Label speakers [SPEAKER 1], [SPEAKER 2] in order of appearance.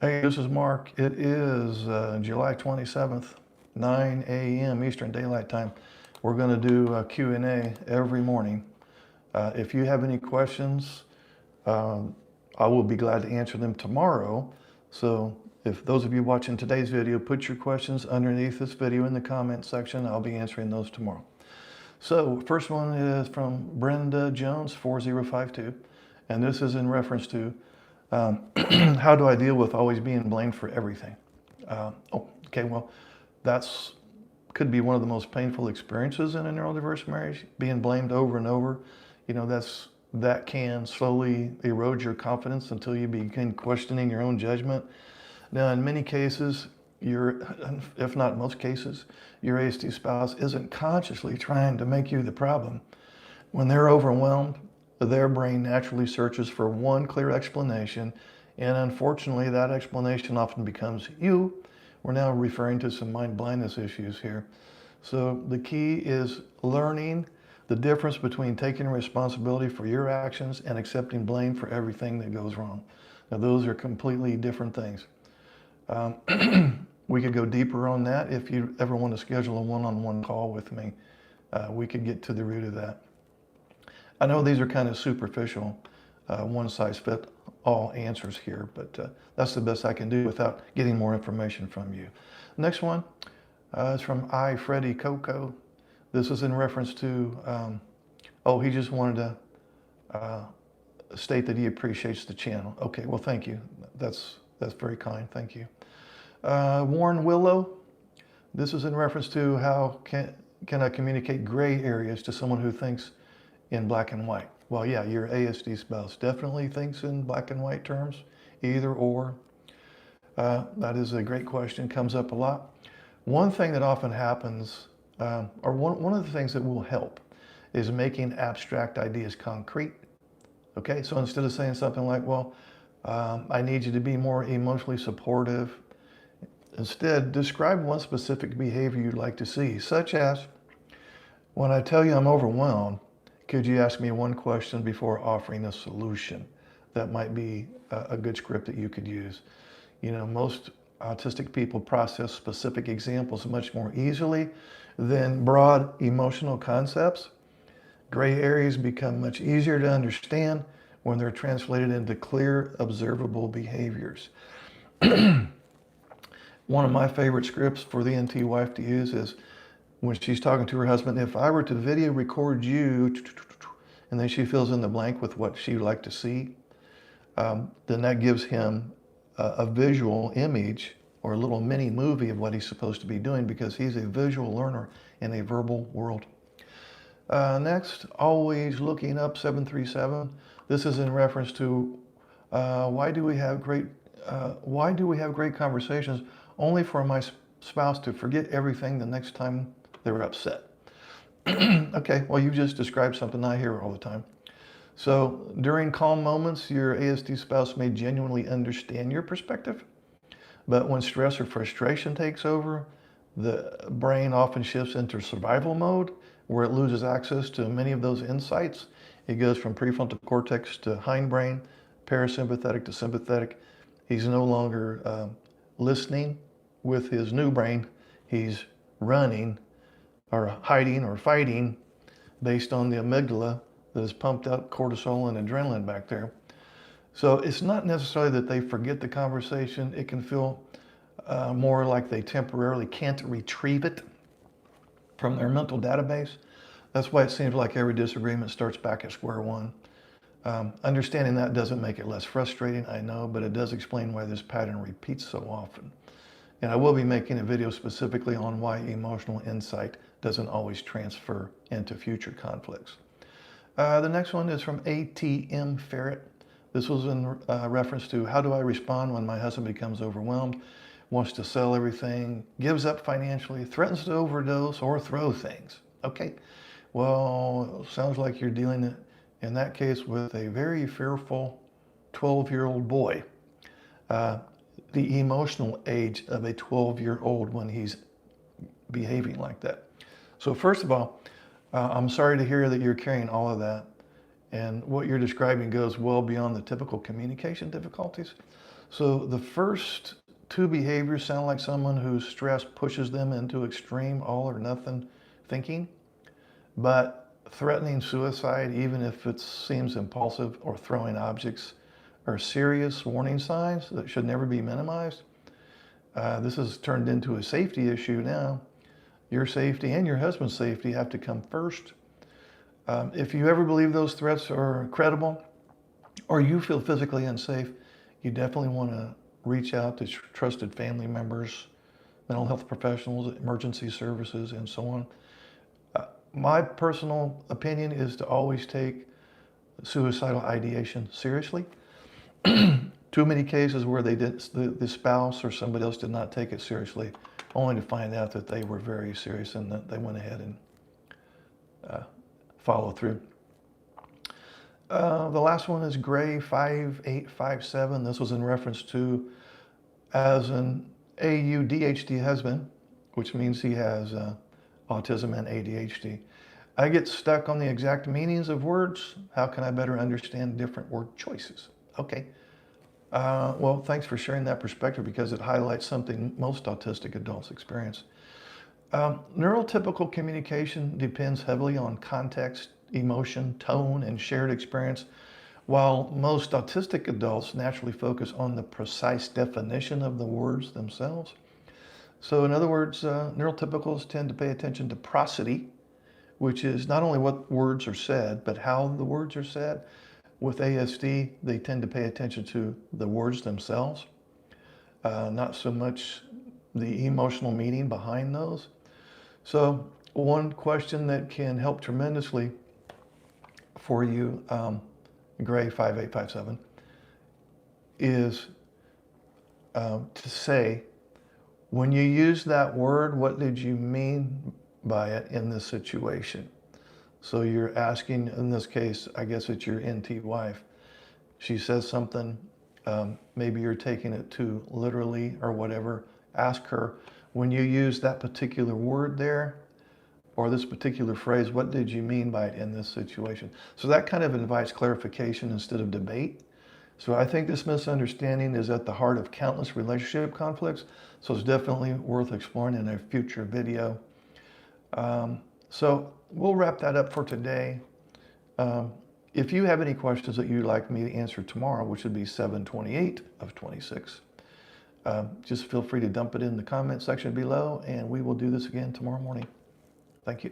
[SPEAKER 1] Hey, this is Mark. It is July 27th, 9 a.m. Eastern Daylight Time. We're going to do a Q&A every morning. If you have any questions, I will be glad to answer them tomorrow. So if those of you watching today's video, put your questions underneath this video in the comment section. I'll be answering those tomorrow. So first one is from Brenda Jones, 4052. And this is in reference to how do I deal with always being blamed for everything? Okay, well, that's could be one of the most painful experiences in a neurodiverse marriage, being blamed over and over. You know, that can slowly erode your confidence until you begin questioning your own judgment. Now, in many cases, if not most cases, your ASD spouse isn't consciously trying to make you the problem. When they're overwhelmed, their brain naturally searches for one clear explanation, and unfortunately, that explanation often becomes you. We're now referring to some mind blindness issues here. So the key is learning the difference between taking responsibility for your actions and accepting blame for everything that goes wrong. Now, those are completely different things. We could go deeper on that. If you ever want to schedule a one-on-one call with me, we could get to the root of that. I know these are kind of superficial, one-size-fits-all answers here, but that's the best I can do without getting more information from you. Next one is from Freddie Coco. This is in reference to, he just wanted to state that he appreciates the channel. Okay, well, thank you. That's very kind. Thank you. Warren Willow. This is in reference to how can I communicate gray areas to someone who thinks in black and white? Well, yeah, your ASD spouse definitely thinks in black and white terms, either or. That is a great question, comes up a lot. One thing that often happens, or one of the things that will help, is making abstract ideas concrete. Okay, so instead of saying something like, well, I need you to be more emotionally supportive, instead describe one specific behavior you'd like to see, such as, when I tell you I'm overwhelmed, could you ask me one question before offering a solution? That might be a good script that you could use. You know, most autistic people process specific examples much more easily than broad emotional concepts. Gray areas become much easier to understand when they're translated into clear, observable behaviors. One of my favorite scripts for the NT wife to use is when she's talking to her husband, if I were to video record you, and then she fills in the blank with what she'd like to see, then that gives him a visual image or a little mini movie of what he's supposed to be doing, because he's a visual learner in a verbal world. Next, always looking up 737. This is in reference to why do we have great conversations only for my spouse to forget everything the next time they're upset? Okay, well, you just described something I hear all the time. So during calm moments, your ASD spouse may genuinely understand your perspective, but when stress or frustration takes over, the brain often shifts into survival mode, where it loses access to many of those insights. It goes from prefrontal cortex to hindbrain, parasympathetic to sympathetic. He's no longer listening with his new brain. He's running or hiding or fighting based on the amygdala that has pumped out cortisol and adrenaline back there. So it's not necessarily that they forget the conversation. It can feel more like they temporarily can't retrieve it from their mental database. That's why it seems like every disagreement starts back at square one. Understanding that doesn't make it less frustrating, I know, but it does explain why this pattern repeats so often. And I will be making a video specifically on why emotional insight doesn't always transfer into future conflicts. The next one is from ATM Ferret. This was in reference to how do I respond when my husband becomes overwhelmed, wants to sell everything, gives up financially, threatens to overdose, or throw things. Okay, well, sounds like you're dealing in that case with a very fearful 12-year-old boy. The emotional age of a 12-year-old when he's behaving like that. So first of all, I'm sorry to hear that you're carrying all of that, and what you're describing goes well beyond the typical communication difficulties. So the first two behaviors sound like someone whose stress pushes them into extreme all or nothing thinking, but threatening suicide, even if it seems impulsive, or throwing objects, are serious warning signs that should never be minimized. This has turned into a safety issue now. Your safety and your husband's safety have to come first. If you ever believe those threats are credible, or you feel physically unsafe, you definitely want to reach out to trusted family members, mental health professionals, emergency services, and so on. My personal opinion is to always take suicidal ideation seriously. Too many cases where the spouse or somebody else did not take it seriously, only to find out that they were very serious and that they went ahead and followed through. The last one is Gray 5857. This was in reference to as an AUDHD husband, which means he has autism and ADHD. I get stuck on the exact meanings of words. How can I better understand different word choices? Okay. Well, thanks for sharing that perspective because it highlights something most autistic adults experience. Neurotypical communication depends heavily on context, emotion, tone, and shared experience, while most autistic adults naturally focus on the precise definition of the words themselves. So in other words, neurotypicals tend to pay attention to prosody, which is not only what words are said, but how the words are said. With ASD, they tend to pay attention to the words themselves, not so much the emotional meaning behind those. So one question that can help tremendously for you, Gray 5857, is to say, when you use that word, what did you mean by it in this situation? So you're asking, in this case, I guess it's your NT wife. She says something, maybe you're taking it too literally or whatever. Ask her, when you use that particular word there, or this particular phrase, what did you mean by it in this situation? So that kind of invites clarification instead of debate. So I think this misunderstanding is at the heart of countless relationship conflicts. So it's definitely worth exploring in a future video. So we'll wrap that up for today. If you have any questions that you'd like me to answer tomorrow, which would be 7/28 of 26, just feel free to dump it in the comment section below, and we will do this again tomorrow morning. Thank you.